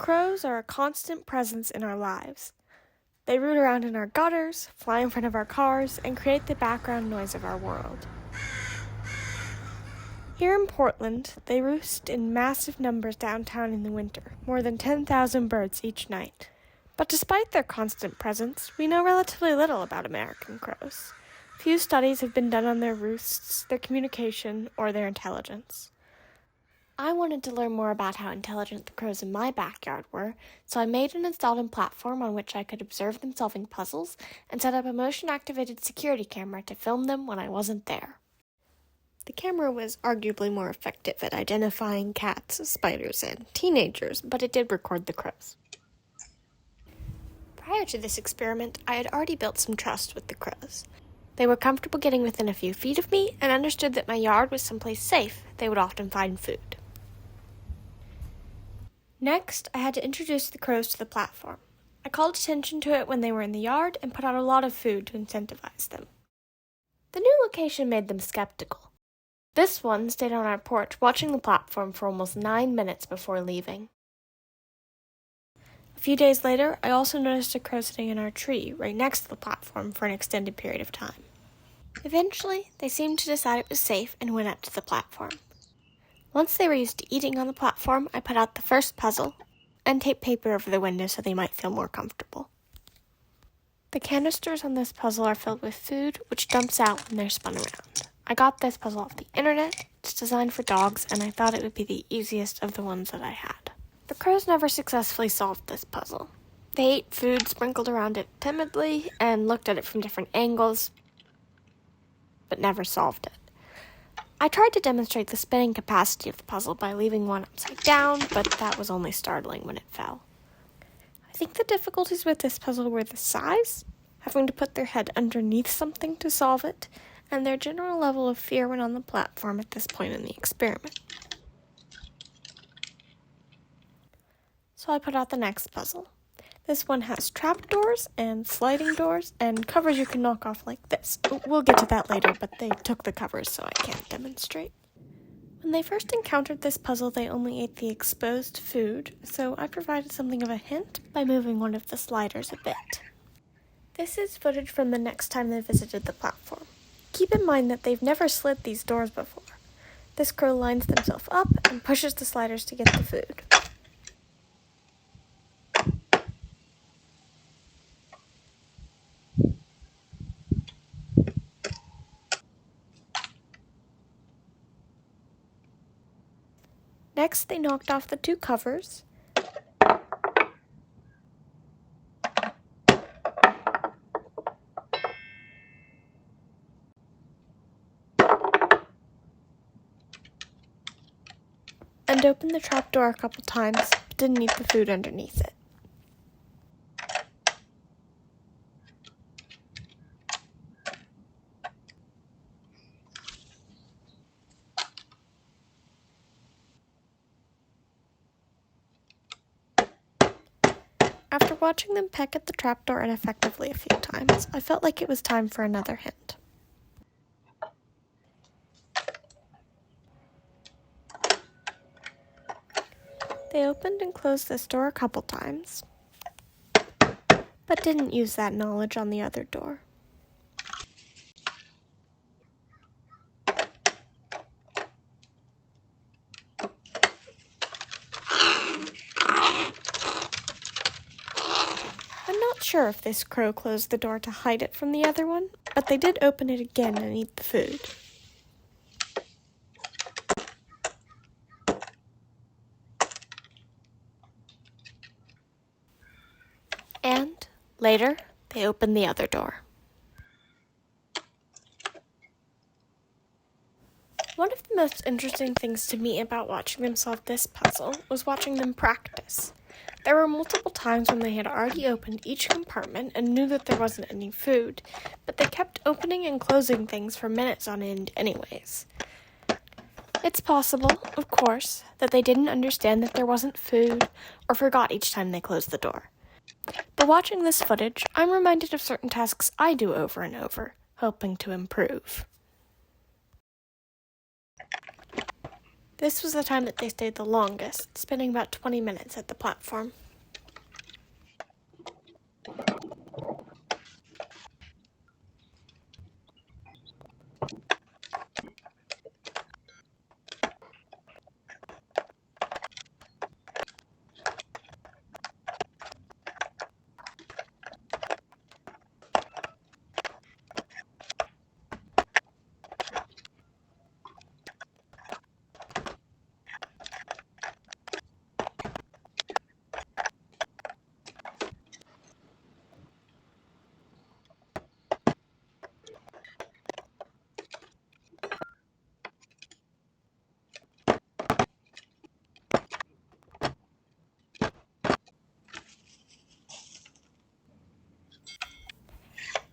Crows are a constant presence in our lives. They root around in our gutters, fly in front of our cars, and create the background noise of our world. Here in Portland, they roost in massive numbers downtown in the winter, more than 10,000 birds each night. But despite their constant presence, we know relatively little about American crows. Few studies have been done on their roosts, their communication, or their intelligence. I wanted to learn more about how intelligent the crows in my backyard were, so I made and installed a platform on which I could observe them solving puzzles and set up a motion-activated security camera to film them when I wasn't there. The camera was arguably more effective at identifying cats, spiders, and teenagers, but it did record the crows. Prior to this experiment, I had already built some trust with the crows. They were comfortable getting within a few feet of me and understood that my yard was someplace safe they would often find food. Next, I had to introduce the crows to the platform. I called attention to it when they were in the yard and put out a lot of food to incentivize them. The new location made them skeptical. This one stayed on our porch watching the platform for almost 9 minutes before leaving. A few days later, I also noticed a crow sitting in our tree right next to the platform for an extended period of time. Eventually, they seemed to decide it was safe and went up to the platform. Once they were used to eating on the platform, I put out the first puzzle and taped paper over the window so they might feel more comfortable. The canisters on this puzzle are filled with food, which dumps out when they're spun around. I got this puzzle off the internet. It's designed for dogs, and I thought it would be the easiest of the ones that I had. The crows never successfully solved this puzzle. They ate food sprinkled around it timidly and looked at it from different angles, but never solved it. I tried to demonstrate the spinning capacity of the puzzle by leaving one upside down, but that was only startling when it fell. I think the difficulties with this puzzle were the size, having to put their head underneath something to solve it, and their general level of fear when on the platform at this point in the experiment. So I put out the next puzzle. This one has trapdoors and sliding doors and covers you can knock off like this. We'll get to that later, but they took the covers, so I can't demonstrate. When they first encountered this puzzle, they only ate the exposed food, so I provided something of a hint by moving one of the sliders a bit. This is footage from the next time they visited the platform. Keep in mind that they've never slid these doors before. This crow lines themselves up and pushes the sliders to get the food. Next, they knocked off the 2 covers, and opened the trapdoor a couple times, but didn't eat the food underneath it. After watching them peck at the trapdoor ineffectively a few times, I felt like it was time for another hint. They opened and closed this door a couple times, but didn't use that knowledge on the other door. I'm not sure if this crow closed the door to hide it from the other one, but they did open it again and eat the food. And, later, they opened the other door. One of the most interesting things to me about watching them solve this puzzle was watching them practice. There were multiple times when they had already opened each compartment and knew that there wasn't any food, but they kept opening and closing things for minutes on end anyways. It's possible, of course, that they didn't understand that there wasn't food or forgot each time they closed the door. But watching this footage, I'm reminded of certain tasks I do over and over, hoping to improve. This was the time that they stayed the longest, spending about 20 minutes at the platform.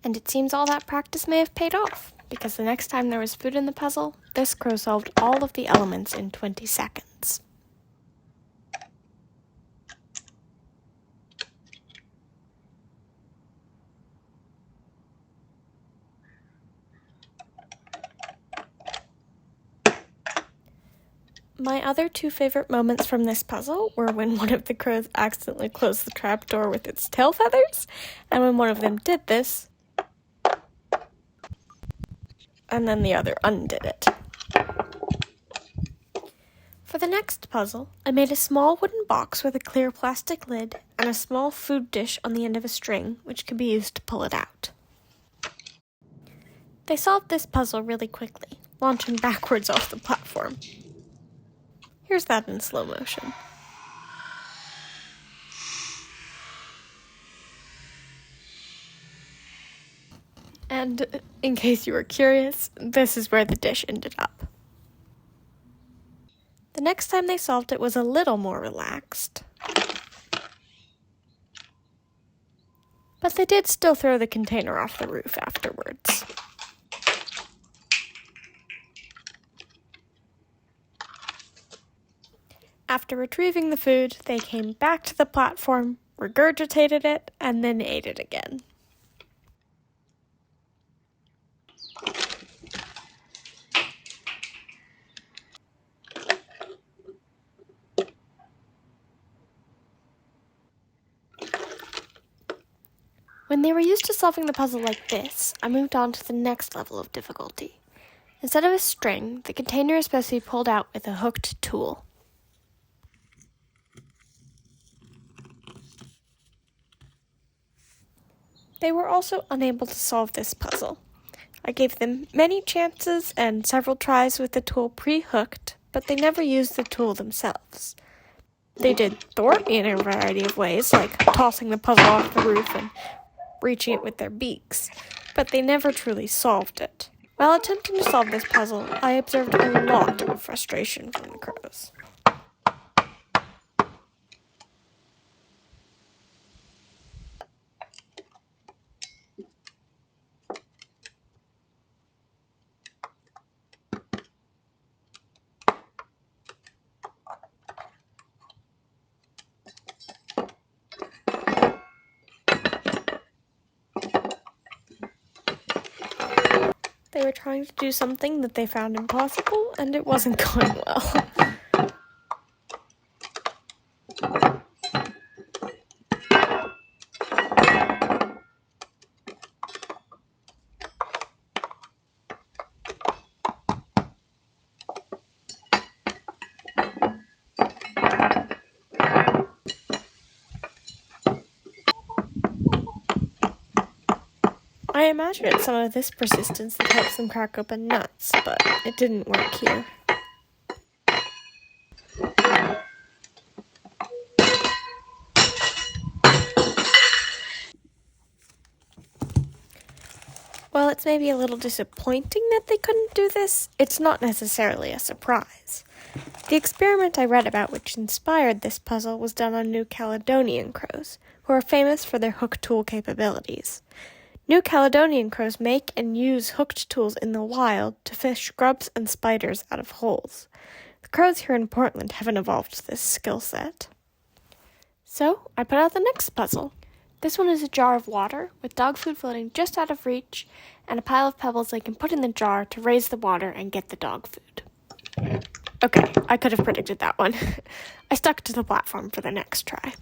And it seems all that practice may have paid off, because the next time there was food in the puzzle, this crow solved all of the elements in 20 seconds. My other two favorite moments from this puzzle were when one of the crows accidentally closed the trapdoor with its tail feathers, and when one of them did this, and then the other undid it. For the next puzzle, I made a small wooden box with a clear plastic lid and a small food dish on the end of a string, which could be used to pull it out. They solved this puzzle really quickly, launching backwards off the platform. Here's that in slow motion. And in case you were curious, this is where the dish ended up. The next time they solved it was a little more relaxed. But they did still throw the container off the roof afterwards. After retrieving the food, they came back to the platform, regurgitated it, and then ate it again. When they were used to solving the puzzle like this, I moved on to the next level of difficulty. Instead of a string, the container is supposed to be pulled out with a hooked tool. They were also unable to solve this puzzle. I gave them many chances and several tries with the tool pre-hooked, but they never used the tool themselves. They did thwart me in a variety of ways, like tossing the puzzle off the roof and reaching it with their beaks, but they never truly solved it. While attempting to solve this puzzle, I observed a lot of frustration from the crows. They were trying to do something that they found impossible, and it wasn't going well. I imagine it's some of this persistence that helps them crack open nuts, but it didn't work here. While it's maybe a little disappointing that they couldn't do this, it's not necessarily a surprise. The experiment I read about which inspired this puzzle was done on New Caledonian crows, who are famous for their hook tool capabilities. New Caledonian crows make and use hooked tools in the wild to fish grubs and spiders out of holes. The crows here in Portland haven't evolved this skill set. So, I put out the next puzzle. This one is a jar of water, with dog food floating just out of reach, and a pile of pebbles they can put in the jar to raise the water and get the dog food. Okay, I could have predicted that one. I stuck to the platform for the next try.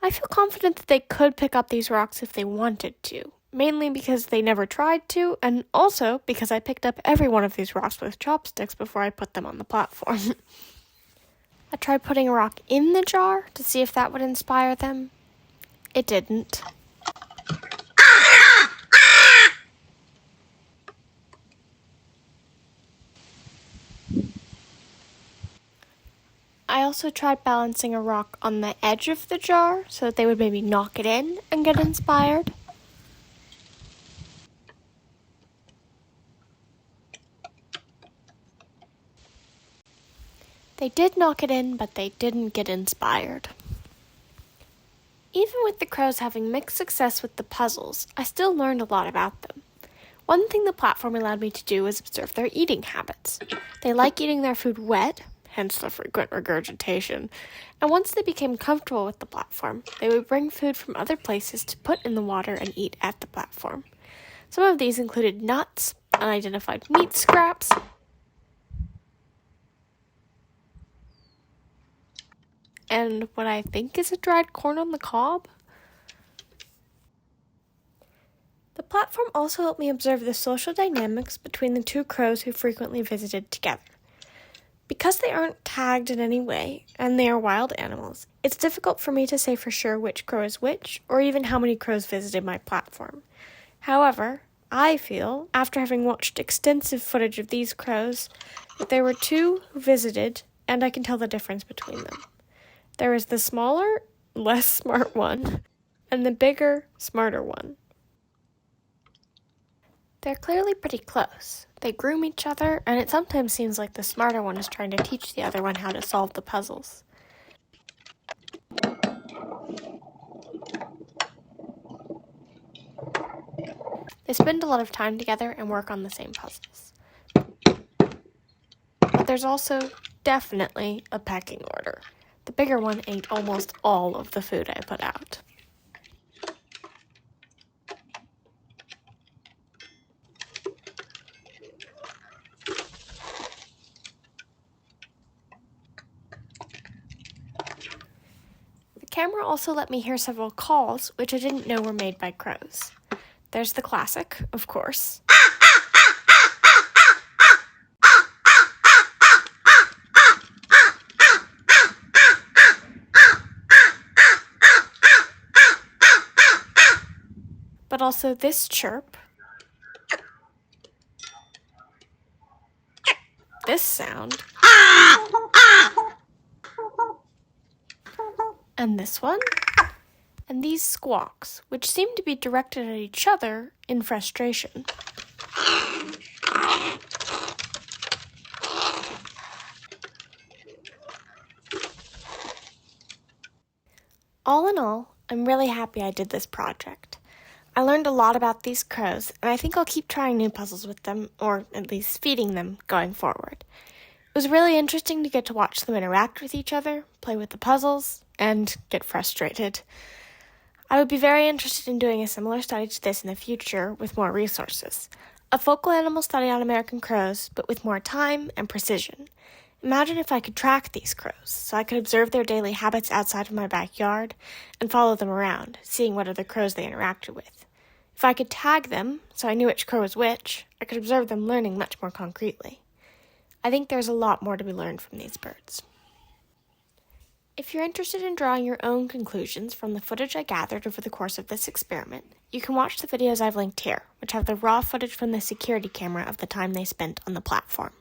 I feel confident that they could pick up these rocks if they wanted to, mainly because they never tried to, and also because I picked up every one of these rocks with chopsticks before I put them on the platform. I tried putting a rock in the jar to see if that would inspire them. It didn't. I also tried balancing a rock on the edge of the jar so that they would maybe knock it in and get inspired. They did knock it in, but they didn't get inspired. Even with the crows having mixed success with the puzzles, I still learned a lot about them. One thing the platform allowed me to do was observe their eating habits. They like eating their food wet, hence the frequent regurgitation, and once they became comfortable with the platform, they would bring food from other places to put in the water and eat at the platform. Some of these included nuts, unidentified meat scraps, and what I think is a dried corn on the cob. The platform also helped me observe the social dynamics between the two crows who frequently visited together. Because they aren't tagged in any way, and they are wild animals, it's difficult for me to say for sure which crow is which, or even how many crows visited my platform. However, I feel, after having watched extensive footage of these crows, that there were two who visited, and I can tell the difference between them. There is the smaller, less smart one, and the bigger, smarter one. They're clearly pretty close. They groom each other, and it sometimes seems like the smarter one is trying to teach the other one how to solve the puzzles. They spend a lot of time together and work on the same puzzles. But there's also definitely a pecking order. The bigger one ate almost all of the food I put out. The camera also let me hear several calls, which I didn't know were made by crows. There's the classic, of course. But also this chirp, this sound, and this one, and these squawks, which seem to be directed at each other in frustration. All in all, I'm really happy I did this project. I learned a lot about these crows, and I think I'll keep trying new puzzles with them, or at least feeding them, going forward. It was really interesting to get to watch them interact with each other, play with the puzzles, and get frustrated. I would be very interested in doing a similar study to this in the future with more resources. A focal animal study on American crows, but with more time and precision. Imagine if I could track these crows, so I could observe their daily habits outside of my backyard and follow them around, seeing what other crows they interacted with. If I could tag them, so I knew which crow was which, I could observe them learning much more concretely. I think there's a lot more to be learned from these birds. If you're interested in drawing your own conclusions from the footage I gathered over the course of this experiment, you can watch the videos I've linked here, which have the raw footage from the security camera of the time they spent on the platform.